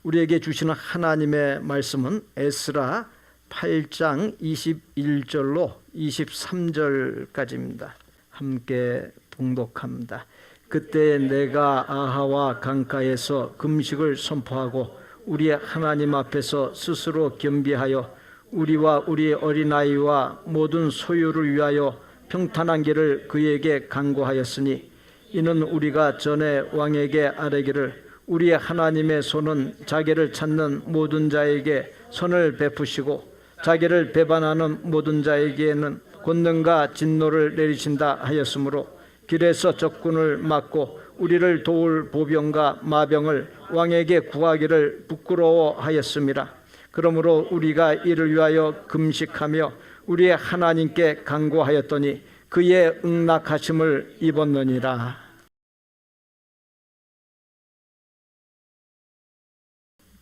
우리에게 주시는 하나님의 말씀은 에스라 8장 21절로 23절까지입니다. 함께 봉독합니다. 그때 내가 아하와 강가에서 금식을 선포하고 우리의 하나님 앞에서 스스로 겸비하여 우리와 우리의 어린아이와 모든 소유를 위하여 평탄한 길을 그에게 간구하였으니 이는 우리가 전에 왕에게 아뢰기를 우리의 하나님의 손은 자기를 찾는 모든 자에게 선을 베푸시고 자기를 배반하는 모든 자에게는 권능과 진노를 내리신다 하였으므로 길에서 적군을 막고 우리를 도울 보병과 마병을 왕에게 구하기를 부끄러워하였음이라. 그러므로 우리가 이를 위하여 금식하며 우리의 하나님께 간구하였더니 그의 응낙하심을 입었느니라.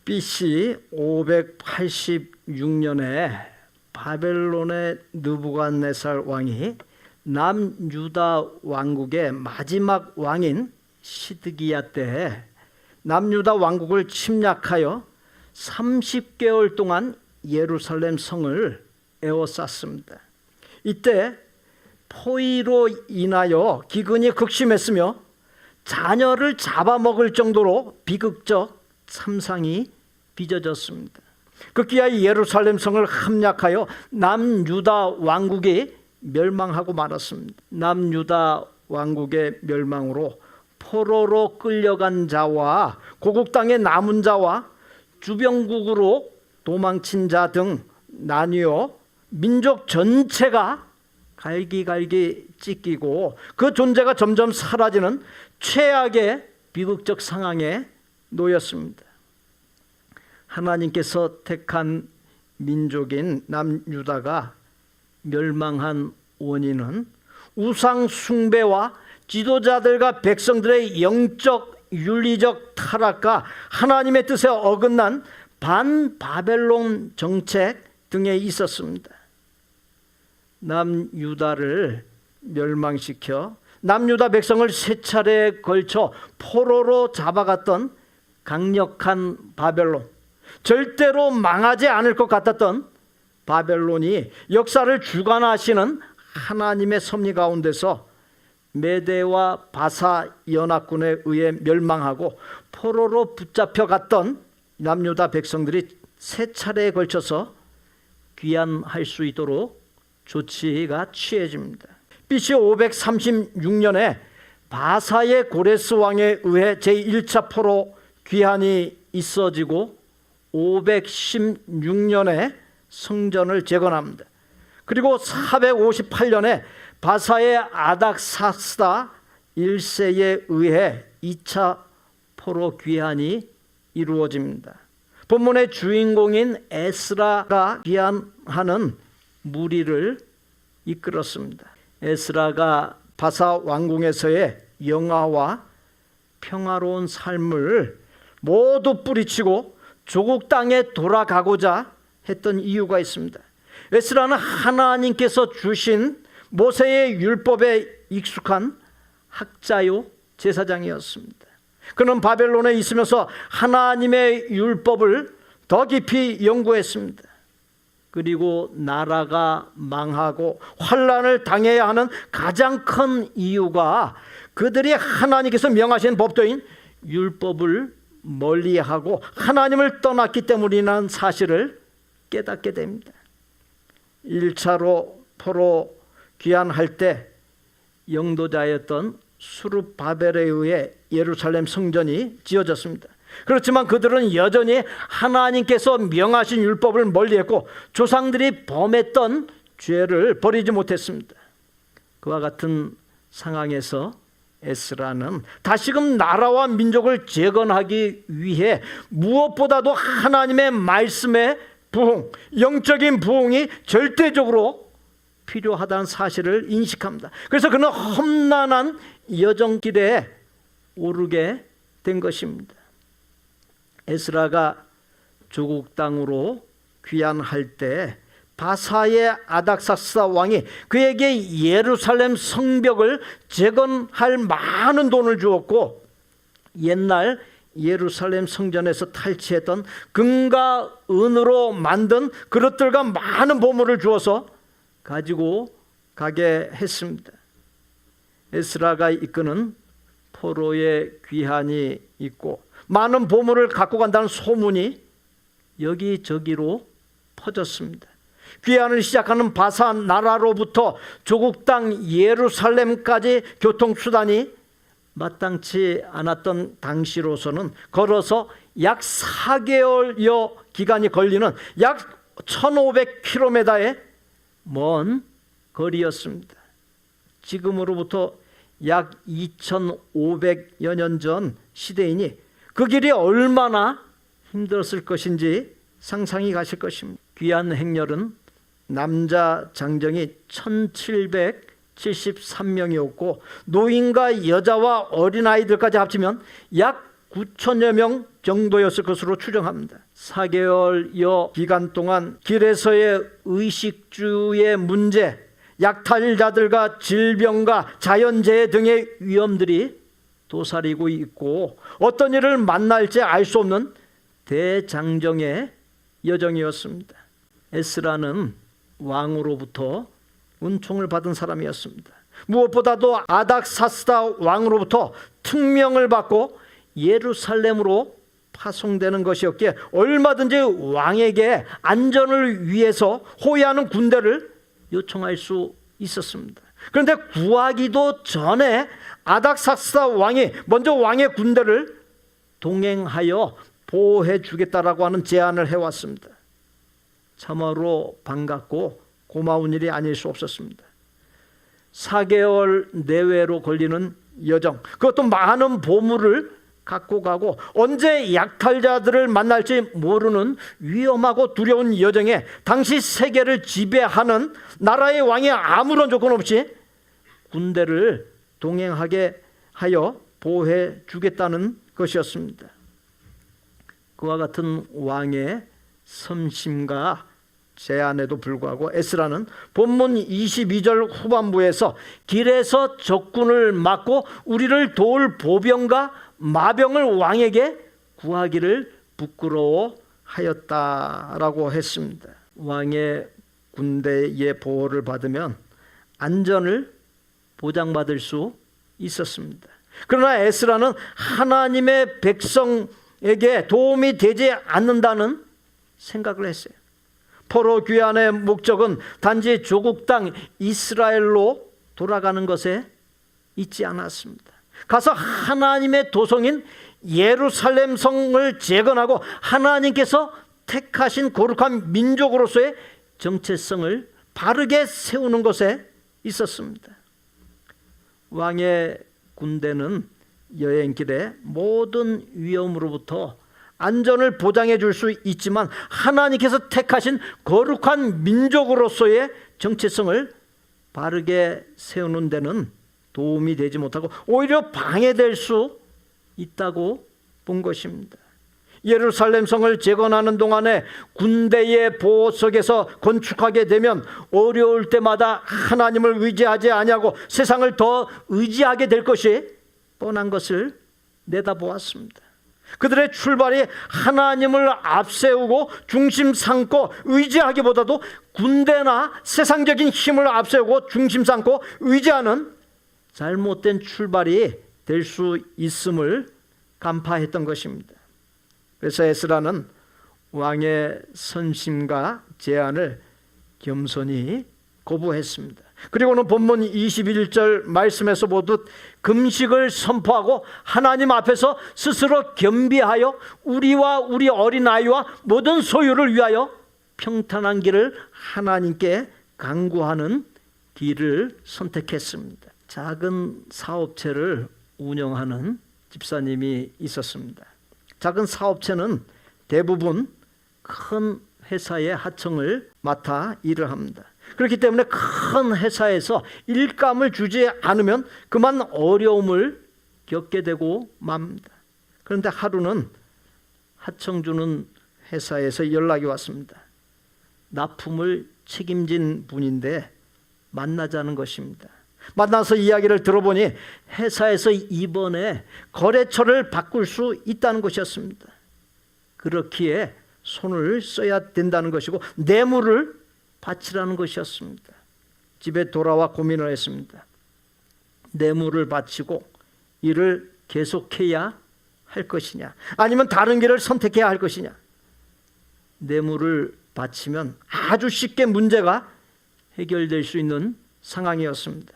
BC 586년에 바벨론의 느부갓네살 왕이 남유다 왕국의 마지막 왕인 시드기야 때에 남유다 왕국을 침략하여 30개월 동안 예루살렘 성을 에워쌌습니다. 이때 포위로 인하여 기근이 극심했으며 자녀를 잡아먹을 정도로 비극적 참상이 빚어졌습니다. 급기야 예루살렘 성을 함락하여 남유다 왕국이 멸망하고 말았습니다. 남유다 왕국의 멸망으로 포로로 끌려간 자와 고국 땅에 남은 자와 주변국으로 도망친 자 등 나뉘어 민족 전체가 갈기갈기 찢기고 그 존재가 점점 사라지는 최악의 비극적 상황에 놓였습니다. 하나님께서 택한 민족인 남유다가 멸망한 원인은 우상 숭배와 지도자들과 백성들의 영적 윤리적 타락과 하나님의 뜻에 어긋난 반바벨론 정책 등에 있었습니다. 남유다를 멸망시켜 남유다 백성을 세 차례에 걸쳐 포로로 잡아갔던 강력한 바벨론, 절대로 망하지 않을 것 같았던 바벨론이 역사를 주관하시는 하나님의 섭리 가운데서 메대와 바사 연합군에 의해 멸망하고 포로로 붙잡혀갔던 남유다 백성들이 세 차례에 걸쳐서 귀환할 수 있도록 조치가 취해집니다. BC 536년에 바사의 고레스 왕에 의해 제1차 포로 귀환이 있어지고 516년에 성전을 재건합니다. 그리고 458년에 바사의 아닥사스다 1세에 의해 2차 포로 귀환이 이루어집니다. 본문의 주인공인 에스라가 귀환하는 무리를 이끌었습니다. 에스라가 바사 왕궁에서의 영화와 평화로운 삶을 모두 뿌리치고 조국 땅에 돌아가고자 했던 이유가 있습니다. 에스라는 하나님께서 주신 모세의 율법에 익숙한 학자요 제사장이었습니다. 그는 바벨론에 있으면서 하나님의 율법을 더 깊이 연구했습니다. 그리고 나라가 망하고 환난을 당해야 하는 가장 큰 이유가 그들이 하나님께서 명하신 법도인 율법을 멀리하고 하나님을 떠났기 때문이라는 사실을 깨닫게 됩니다. 1차로 포로 귀환할 때 영도자였던 수룹바벨에 의해 예루살렘 성전이 지어졌습니다. 그렇지만 그들은 여전히 하나님께서 명하신 율법을 멀리했고 조상들이 범했던 죄를 버리지 못했습니다. 그와 같은 상황에서 에스라는 다시금 나라와 민족을 재건하기 위해 무엇보다도 하나님의 말씀의 부흥, 영적인 부흥이 절대적으로 필요하다는 사실을 인식합니다. 그래서 그는 험난한 여정길에 오르게 된 것입니다. 에스라가 조국 땅으로 귀환할 때 바사의 아닥사스다 왕이 그에게 예루살렘 성벽을 재건할 많은 돈을 주었고 옛날 예루살렘 성전에서 탈취했던 금과 은으로 만든 그릇들과 많은 보물을 주어서 가지고 가게 했습니다. 에스라가 이끄는 포로의 귀환이 있고 많은 보물을 갖고 간다는 소문이 여기저기로 퍼졌습니다. 귀환을 시작하는 바산 나라로부터 조국 땅 예루살렘까지 교통수단이 마땅치 않았던 당시로서는 걸어서 약 4개월여 기간이 걸리는 약 1500km의 먼 거리였습니다. 지금으로부터 약 2500여 년 전 시대이니 그 길이 얼마나 힘들었을 것인지 상상이 가실 것입니다. 귀환 행렬은 남자 장정이 1773명이었고 노인과 여자와 어린아이들까지 합치면 약 9천여 명 정도였을 것으로 추정합니다. 4개월여 기간 동안 길에서의 의식주의 문제, 약탈자들과 질병과 자연재해 등의 위험들이 도사리고 있고 어떤 일을 만날지 알 수 없는 대장정의 여정이었습니다. 에스라는 왕으로부터 은총을 받은 사람이었습니다. 무엇보다도 아닥사스다 왕으로부터 특명을 받고 예루살렘으로 파송되는 것이었기에 얼마든지 왕에게 안전을 위해서 호위하는 군대를 요청할 수 있었습니다. 그런데 구하기도 전에 아닥사스다 왕이 먼저 왕의 군대를 동행하여 보호해 주겠다라고 하는 제안을 해왔습니다. 참으로 반갑고 고마운 일이 아닐 수 없었습니다. 4개월 내외로 걸리는 여정, 그것도 많은 보물을 갖고 가고 언제 약탈자들을 만날지 모르는 위험하고 두려운 여정에 당시 세계를 지배하는 나라의 왕이 아무런 조건 없이 군대를 동행하게 하여 보호해 주겠다는 것이었습니다. 그와 같은 왕의 섬심과 제안에도 불구하고 에스라는 본문 22절 후반부에서 길에서 적군을 막고 우리를 도울 보병과 마병을 왕에게 구하기를 부끄러워하였다라고 했습니다. 왕의 군대의 보호를 받으면 안전을 보장받을 수 있었습니다. 그러나 에스라는 하나님의 백성에게 도움이 되지 않는다는 생각을 했어요. 포로 귀환의 목적은 단지 조국 땅 이스라엘로 돌아가는 것에 있지 않았습니다. 가서 하나님의 도성인 예루살렘 성을 재건하고 하나님께서 택하신 거룩한 민족으로서의 정체성을 바르게 세우는 것에 있었습니다. 왕의 군대는 여행길에 모든 위험으로부터 안전을 보장해 줄 수 있지만 하나님께서 택하신 거룩한 민족으로서의 정체성을 바르게 세우는 데는 도움이 되지 못하고 오히려 방해될 수 있다고 본 것입니다. 예루살렘 성을 재건하는 동안에 군대의 보호 속에서 건축하게 되면 어려울 때마다 하나님을 의지하지 아니하고 세상을 더 의지하게 될 것이 뻔한 것을 내다보았습니다. 그들의 출발이 하나님을 앞세우고 중심 삼고 의지하기보다도 군대나 세상적인 힘을 앞세우고 중심 삼고 의지하는 잘못된 출발이 될 수 있음을 간파했던 것입니다. 그래서 에스라는 왕의 선심과 제안을 겸손히 거부했습니다. 그리고는 본문 21절 말씀에서 보듯 금식을 선포하고 하나님 앞에서 스스로 겸비하여 우리와 우리 어린아이와 모든 소유를 위하여 평탄한 길을 하나님께 간구하는 길을 선택했습니다. 작은 사업체를 운영하는 집사님이 있었습니다. 작은 사업체는 대부분 큰 회사의 하청을 맡아 일을 합니다. 그렇기 때문에 큰 회사에서 일감을 주지 않으면 그만 어려움을 겪게 되고 맙니다. 그런데 하루는 하청 주는 회사에서 연락이 왔습니다. 납품을 책임진 분인데 만나자는 것입니다. 만나서 이야기를 들어보니 회사에서 이번에 거래처를 바꿀 수 있다는 것이었습니다. 그렇기에 손을 써야 된다는 것이고 뇌물을 바치라는 것이었습니다. 집에 돌아와 고민을 했습니다. 뇌물을 바치고 일을 계속해야 할 것이냐, 아니면 다른 길을 선택해야 할 것이냐. 뇌물을 바치면 아주 쉽게 문제가 해결될 수 있는 상황이었습니다.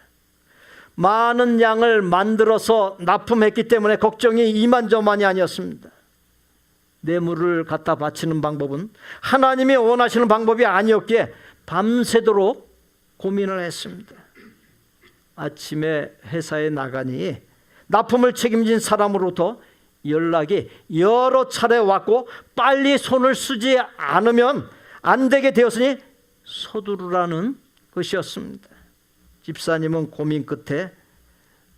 많은 양을 만들어서 납품했기 때문에 걱정이 이만저만이 아니었습니다. 뇌물을 갖다 바치는 방법은 하나님이 원하시는 방법이 아니었기에 밤새도록 고민을 했습니다. 아침에 회사에 나가니 납품을 책임진 사람으로부터 연락이 여러 차례 왔고 빨리 손을 쓰지 않으면 안 되게 되었으니 서두르라는 것이었습니다. 집사님은 고민 끝에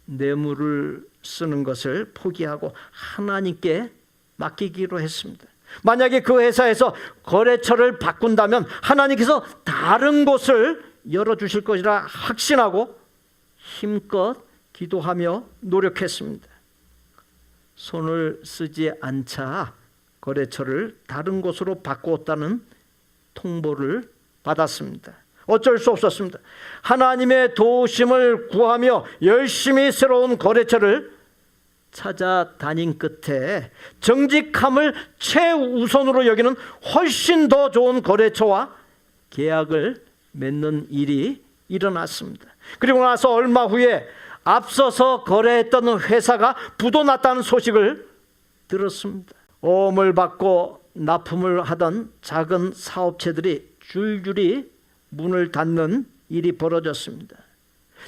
뇌물을 쓰는 것을 포기하고 하나님께 맡기기로 했습니다. 만약에 그 회사에서 거래처를 바꾼다면 하나님께서 다른 곳을 열어주실 것이라 확신하고 힘껏 기도하며 노력했습니다. 손을 쓰지 않자 거래처를 다른 곳으로 바꾸었다는 통보를 받았습니다. 어쩔 수 없었습니다. 하나님의 도우심을 구하며 열심히 새로운 거래처를 찾아다닌 끝에 정직함을 최우선으로 여기는 훨씬 더 좋은 거래처와 계약을 맺는 일이 일어났습니다. 그리고 나서 얼마 후에 앞서서 거래했던 회사가 부도났다는 소식을 들었습니다. 어음을 받고 납품을 하던 작은 사업체들이 줄줄이 문을 닫는 일이 벌어졌습니다.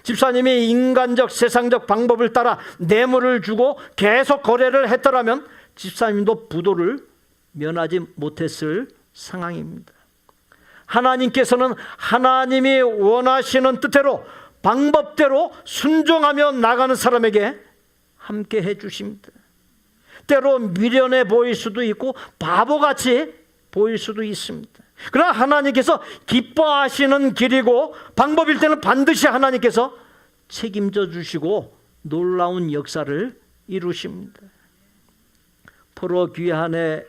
집사님이 인간적 세상적 방법을 따라 뇌물을 주고 계속 거래를 했더라면 집사님도 부도를 면하지 못했을 상황입니다. 하나님께서는 하나님이 원하시는 뜻대로 방법대로 순종하며 나가는 사람에게 함께 해주십니다. 때로 미련해 보일 수도 있고 바보같이 보일 수도 있습니다. 그러나 하나님께서 기뻐하시는 길이고 방법일 때는 반드시 하나님께서 책임져 주시고 놀라운 역사를 이루십니다. 포로 귀환의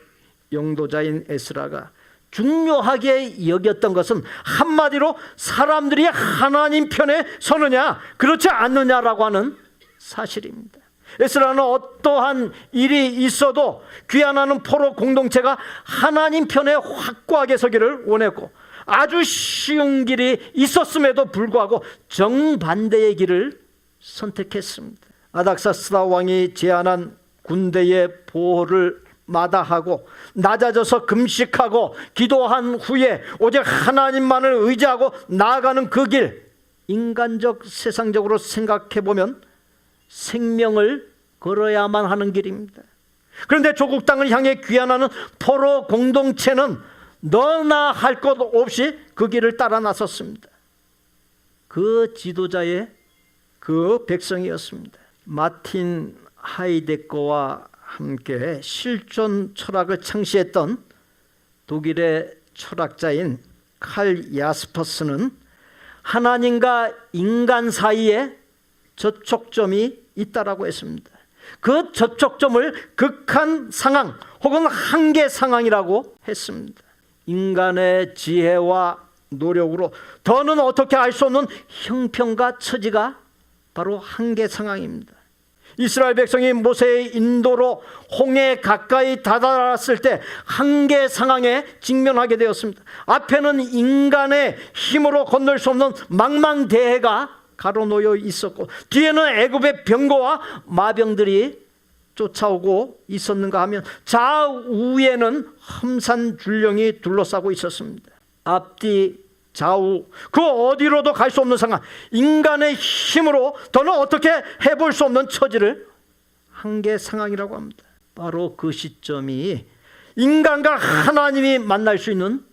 영도자인 에스라가 중요하게 여겼던 것은 한마디로 사람들이 하나님 편에 서느냐 그렇지 않느냐라고 하는 사실입니다. 에스라는 어떠한 일이 있어도 귀환하는 포로 공동체가 하나님 편에 확고하게 서기를 원했고 아주 쉬운 길이 있었음에도 불구하고 정반대의 길을 선택했습니다. 아닥사스다 왕이 제안한 군대의 보호를 마다하고 낮아져서 금식하고 기도한 후에 오직 하나님만을 의지하고 나아가는 그 길, 인간적 세상적으로 생각해보면 생명을 걸어야만 하는 길입니다. 그런데 조국 땅을 향해 귀환하는 포로 공동체는 너나 할 것 없이 그 길을 따라 나섰습니다. 그 지도자의 그 백성이었습니다. 마틴 하이데거와 함께 실존 철학을 창시했던 독일의 철학자인 칼 야스퍼스는 하나님과 인간 사이에 접촉점이 있다라고 했습니다. 그 접촉점을 극한 상황 혹은 한계 상황이라고 했습니다. 인간의 지혜와 노력으로 더는 어떻게 알 수 없는 형편과 처지가 바로 한계 상황입니다. 이스라엘 백성이 모세의 인도로 홍해 가까이 다다랐을 때 한계 상황에 직면하게 되었습니다. 앞에는 인간의 힘으로 건널 수 없는 망망대해가 가로놓여 있었고 뒤에는 애굽의 병거와 마병들이 쫓아오고 있었는가 하면 좌우에는 험산 줄령이 둘러싸고 있었습니다. 앞뒤 좌우 그 어디로도 갈 수 없는 상황, 인간의 힘으로 더는 어떻게 해볼 수 없는 처지를 한계 상황이라고 합니다. 바로 그 시점이 인간과 하나님이 만날 수 있는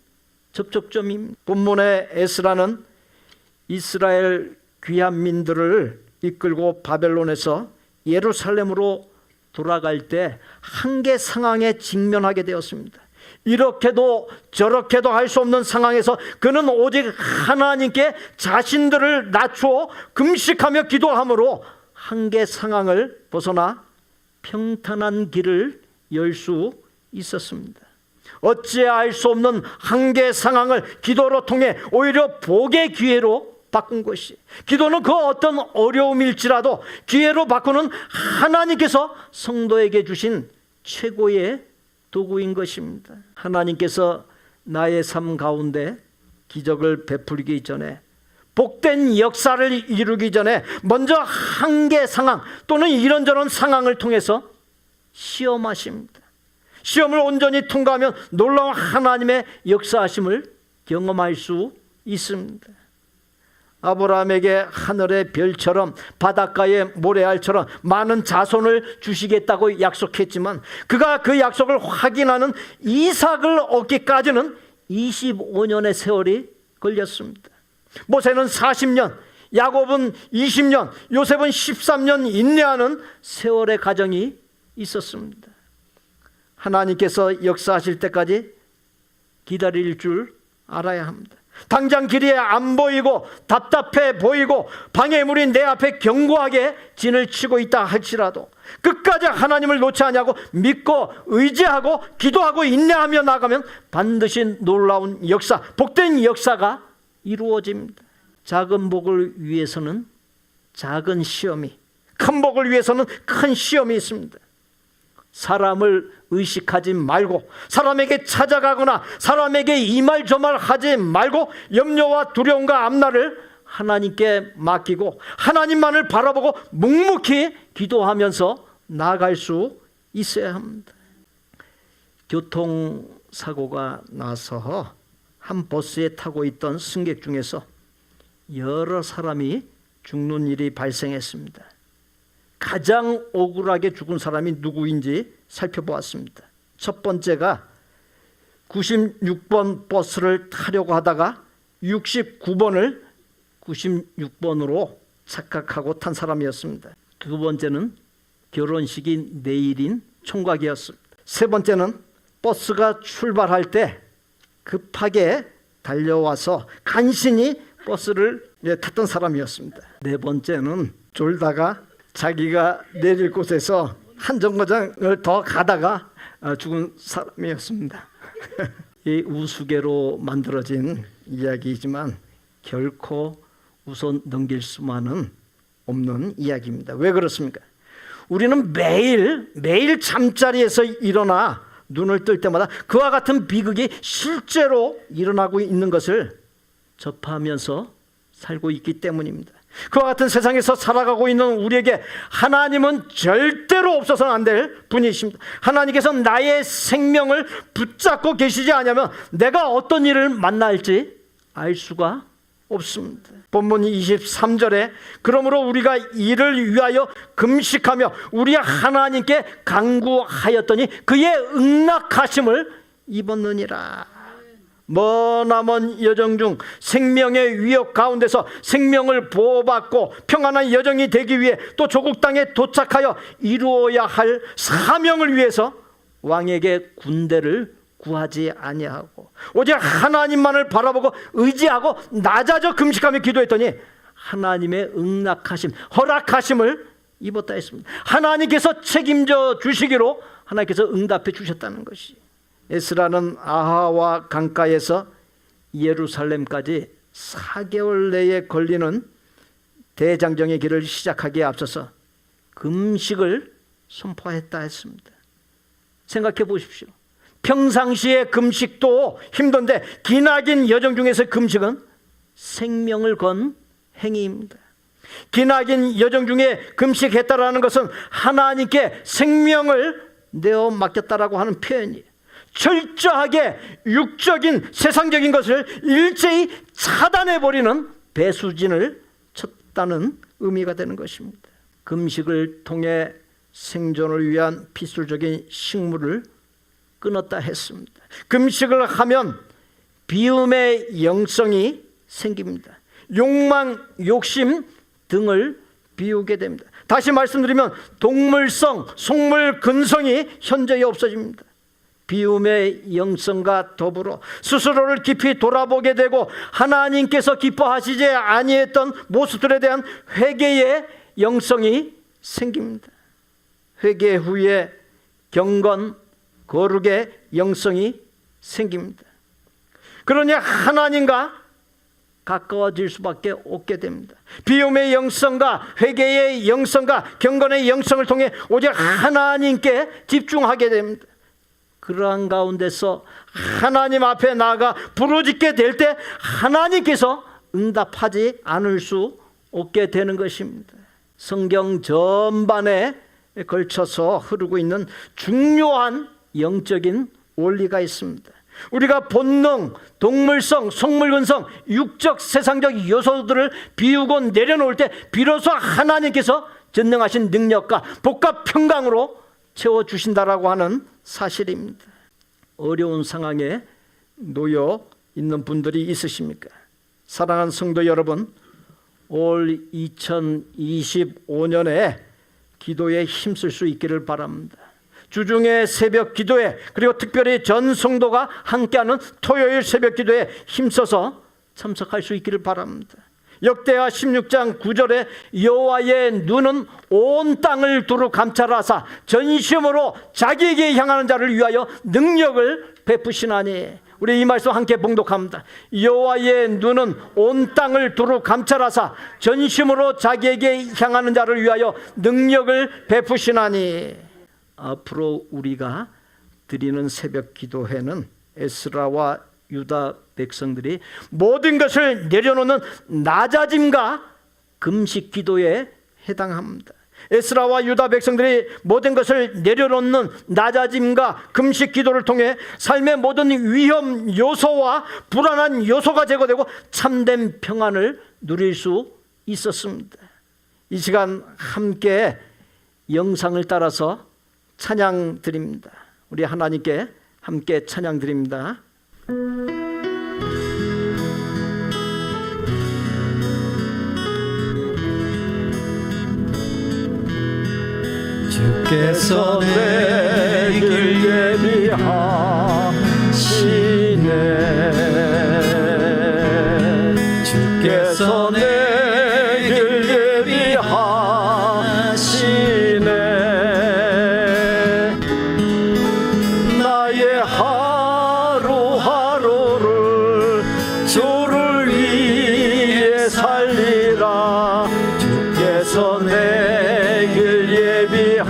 접촉점입니다. 본문의 에스라는 이스라엘 귀환민들을 이끌고 바벨론에서 예루살렘으로 돌아갈 때 한계 상황에 직면하게 되었습니다. 이렇게도 저렇게도 할 수 없는 상황에서 그는 오직 하나님께 자신들을 낮추어 금식하며 기도함으로 한계 상황을 벗어나 평탄한 길을 열 수 있었습니다. 어찌할 수 없는 한계 상황을 기도로 통해 오히려 복의 기회로 바꾼 것이, 기도는 그 어떤 어려움일지라도 기회로 바꾸는 하나님께서 성도에게 주신 최고의 도구인 것입니다. 하나님께서 나의 삶 가운데 기적을 베풀기 전에, 복된 역사를 이루기 전에 먼저 한계 상황 또는 이런저런 상황을 통해서 시험하십니다. 시험을 온전히 통과하면 놀라운 하나님의 역사하심을 경험할 수 있습니다. 아브라함에게 하늘의 별처럼 바닷가의 모래알처럼 많은 자손을 주시겠다고 약속했지만 그가 그 약속을 확인하는 이삭을 얻기까지는 25년의 세월이 걸렸습니다. 모세는 40년, 야곱은 20년, 요셉은 13년 인내하는 세월의 과정이 있었습니다. 하나님께서 역사하실 때까지 기다릴 줄 알아야 합니다. 당장 길이 안 보이고 답답해 보이고 방해물이 내 앞에 견고하게 진을 치고 있다 할지라도 끝까지 하나님을 놓지 않냐고 믿고 의지하고 기도하고 인내하며 나가면 반드시 놀라운 역사, 복된 역사가 이루어집니다. 작은 복을 위해서는 작은 시험이, 큰 복을 위해서는 큰 시험이 있습니다. 사람을 의식하지 말고, 사람에게 찾아가거나 사람에게 이 말 저 말 하지 말고 염려와 두려움과 앞날을 하나님께 맡기고 하나님만을 바라보고 묵묵히 기도하면서 나아갈 수 있어야 합니다. 교통사고가 나서 한 버스에 타고 있던 승객 중에서 여러 사람이 죽는 일이 발생했습니다. 가장 억울하게 죽은 사람이 누구인지 살펴보았습니다. 첫 번째가 96번 버스를 타려고 하다가 69번을 96번으로 착각하고 탄 사람이었습니다. 두 번째는 결혼식이 내일인 총각이었습니다. 세 번째는 버스가 출발할 때 급하게 달려와서 간신히 버스를 탔던 사람이었습니다. 네 번째는 졸다가 자기가 내릴 곳에서 한 정거장을 더 가다가 죽은 사람이었습니다. 이 우스개로 만들어진 이야기이지만 결코 웃어 넘길 수만은 없는 이야기입니다. 왜 그렇습니까? 우리는 매일 잠자리에서 일어나 눈을 뜰 때마다 그와 같은 비극이 실제로 일어나고 있는 것을 접하면서 살고 있기 때문입니다. 그와 같은 세상에서 살아가고 있는 우리에게 하나님은 절대로 없어서는 안 될 분이십니다. 하나님께서 나의 생명을 붙잡고 계시지 않으면 내가 어떤 일을 만날지 알 수가 없습니다. 본문 23절에 그러므로 우리가 이를 위하여 금식하며 우리 하나님께 간구하였더니 그의 응낙하심을 입었느니라. 머나먼 여정 중 생명의 위협 가운데서 생명을 보호받고 평안한 여정이 되기 위해 또 조국 땅에 도착하여 이루어야 할 사명을 위해서 왕에게 군대를 구하지 아니하고 오직 하나님만을 바라보고 의지하고 낮아져 금식하며 기도했더니 하나님의 응낙하심, 허락하심을 입었다 했습니다. 하나님께서 책임져 주시기로 하나님께서 응답해 주셨다는 것이. 에스라는 아하와 강가에서 예루살렘까지 4개월 내에 걸리는 대장정의 길을 시작하기에 앞서서 금식을 선포했다 했습니다. 생각해 보십시오. 평상시에 금식도 힘든데 기나긴 여정 중에서 금식은 생명을 건 행위입니다. 기나긴 여정 중에 금식했다라는 것은 하나님께 생명을 내어 맡겼다라고 하는 표현이에요. 철저하게 육적인 세상적인 것을 일제히 차단해버리는 배수진을 쳤다는 의미가 되는 것입니다. 금식을 통해 생존을 위한 필수적인 식물을 끊었다 했습니다. 금식을 하면 비움의 영성이 생깁니다. 욕망, 욕심 등을 비우게 됩니다. 다시 말씀드리면 동물성, 속물, 근성이 현저히 없어집니다. 비움의 영성과 더불어 스스로를 깊이 돌아보게 되고 하나님께서 기뻐하시지 아니했던 모습들에 대한 회개의 영성이 생깁니다. 회개 후에 경건, 거룩의 영성이 생깁니다. 그러니 하나님과 가까워질 수밖에 없게 됩니다. 비움의 영성과 회개의 영성과 경건의 영성을 통해 오직 하나님께 집중하게 됩니다. 그러한 가운데서 하나님 앞에 나아가 부르짖게 될 때 하나님께서 응답하지 않을 수 없게 되는 것입니다. 성경 전반에 걸쳐서 흐르고 있는 중요한 영적인 원리가 있습니다. 우리가 본능, 동물성, 속물근성, 육적, 세상적 요소들을 비우고 내려놓을 때 비로소 하나님께서 전능하신 능력과 복과 평강으로 채워주신다라고 하는 사실입니다. 어려운 상황에 놓여 있는 분들이 있으십니까? 사랑하는 성도 여러분, 올 2025년에 기도에 힘쓸 수 있기를 바랍니다. 주중의 새벽 기도에, 그리고 특별히 전 성도가 함께하는 토요일 새벽 기도에 힘써서 참석할 수 있기를 바랍니다. 역대하 16장 9절에 여호와의 눈은 온 땅을 두루 감찰하사 전심으로 자기에게 향하는 자를 위하여 능력을 베푸시나니. 우리 이 말씀 함께 봉독합니다. 여호와의 눈은 온 땅을 두루 감찰하사 전심으로 자기에게 향하는 자를 위하여 능력을 베푸시나니. 앞으로 우리가 드리는 새벽 기도회는 에스라와 유다 백성들이 모든 것을 내려놓는 낮아짐과 금식 기도에 해당합니다. 에스라와 유다 백성들이 모든 것을 내려놓는 낮아짐과 금식 기도를 통해 삶의 모든 위험 요소와 불안한 요소가 제거되고 참된 평안을 누릴 수 있었습니다. 이 시간 함께 영상을 따라서 찬양 드립니다. 우리 하나님께 함께 찬양 드립니다. 주께서 내 길 예비하시네. 주께서 내 길 예비하시네. 나의 하루하루를 주를 위해 살리라. 주께서 내 길 예비하시네.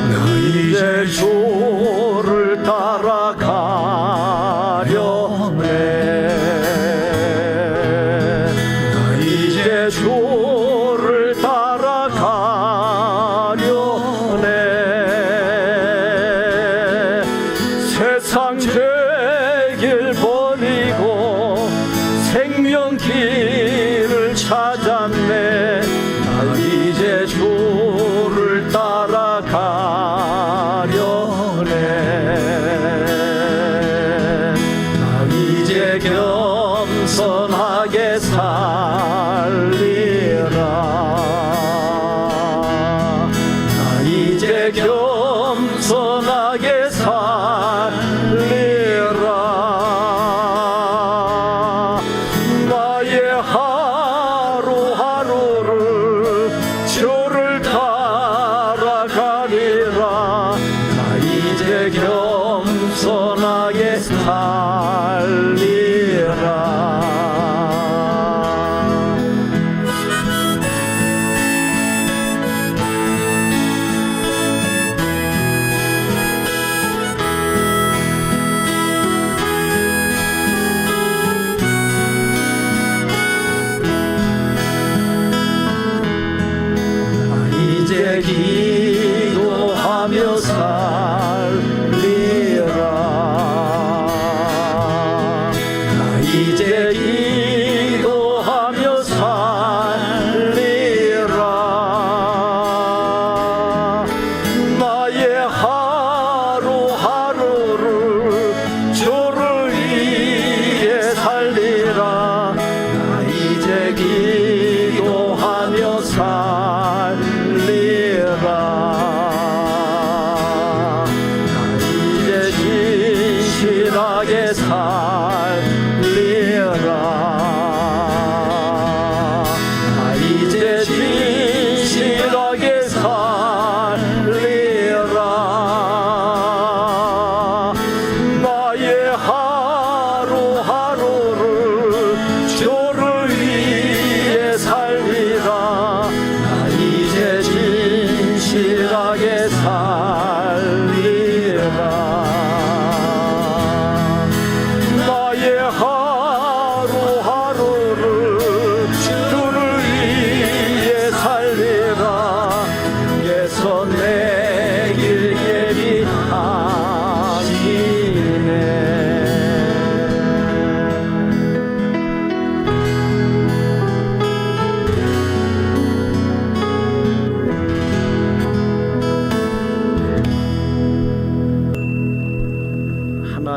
나 이제 주를 따라가려네. 나 이제 주를 따라가려네. 세상 죄길 버리고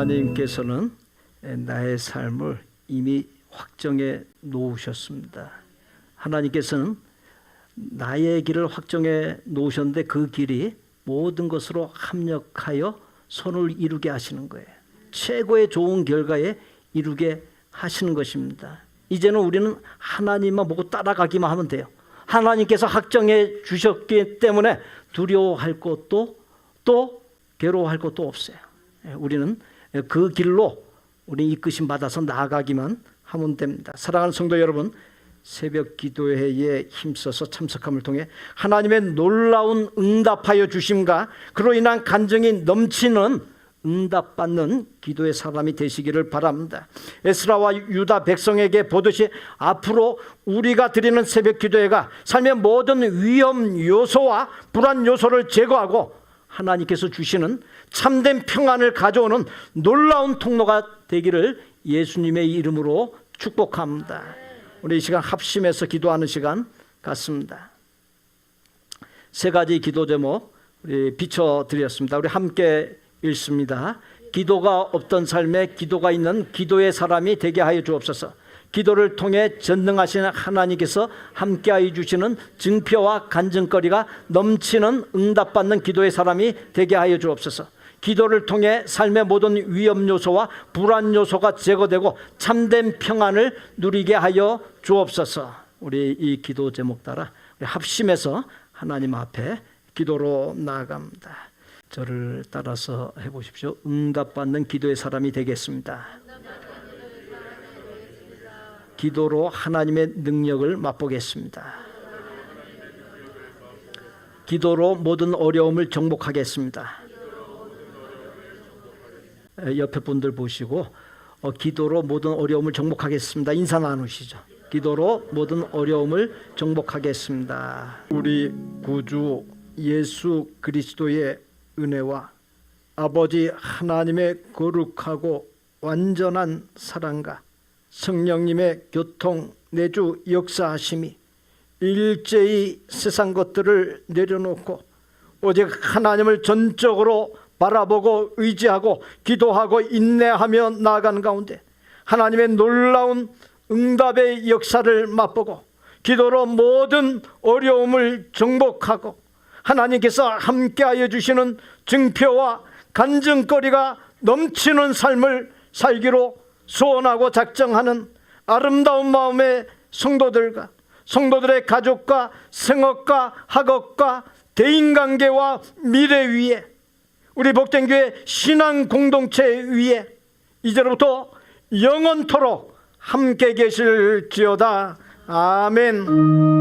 하나님께서는 나의 삶을 이미 확정해 놓으셨습니다. 하나님께서는 나의 길을 확정해 놓으셨는데 그 길이 모든 것으로 합력하여 선을 이루게 하시는 거예요. 최고의 좋은 결과에 이루게 하시는 것입니다. 이제는 우리는 하나님만 보고 따라가기만 하면 돼요. 하나님께서 확정해 주셨기 때문에 두려워할 것도 또 괴로워할 것도 없어요. 우리는 그 길로 우리 이끄심 받아서 나아가기만 하면 됩니다. 사랑하는 성도 여러분, 새벽 기도회에 힘써서 참석함을 통해 하나님의 놀라운 응답하여 주심과 그로 인한 간증이 넘치는 응답받는 기도의 사람이 되시기를 바랍니다. 에스라와 유다 백성에게 보듯이 앞으로 우리가 드리는 새벽 기도회가 삶의 모든 위험 요소와 불안 요소를 제거하고 하나님께서 주시는 참된 평안을 가져오는 놀라운 통로가 되기를 예수님의 이름으로 축복합니다. 우리 이 시간 합심해서 기도하는 시간 같습니다. 세 가지 기도 제목 우리 비춰드렸습니다. 우리 함께 읽습니다. 기도가 없던 삶에 기도가 있는 기도의 사람이 되게 하여 주옵소서. 기도를 통해 전능하신 하나님께서 함께하여 주시는 증표와 간증거리가 넘치는 응답받는 기도의 사람이 되게 하여 주옵소서. 기도를 통해 삶의 모든 위험 요소와 불안 요소가 제거되고 참된 평안을 누리게 하여 주옵소서. 우리 이 기도 제목 따라 우리 합심해서 하나님 앞에 기도로 나아갑니다. 저를 따라서 해보십시오. 응답받는 기도의 사람이 되겠습니다. 기도로 하나님의 능력을 맛보겠습니다. 기도로 모든 어려움을 정복하겠습니다. 옆에 분들 보시고 기도로 모든 어려움을 정복하겠습니다. 인사 나누시죠. 기도로 모든 어려움을 정복하겠습니다. 우리 구주 예수 그리스도의 은혜와 아버지 하나님의 거룩하고 완전한 사랑과 성령님의 교통 내주 역사하심이 일제히 세상 것들을 내려놓고 오직 하나님을 전적으로 바라보고 의지하고 기도하고 인내하며 나아가는 가운데 하나님의 놀라운 응답의 역사를 맛보고 기도로 모든 어려움을 정복하고 하나님께서 함께하여 주시는 증표와 간증거리가 넘치는 삶을 살기로 소원하고 작정하는 아름다운 마음의 성도들과 성도들의 가족과 생업과 학업과 대인관계와 미래 위에 우리 복된교회 신앙 공동체 위에 이제로부터 영원토록 함께 계실지어다. 아멘.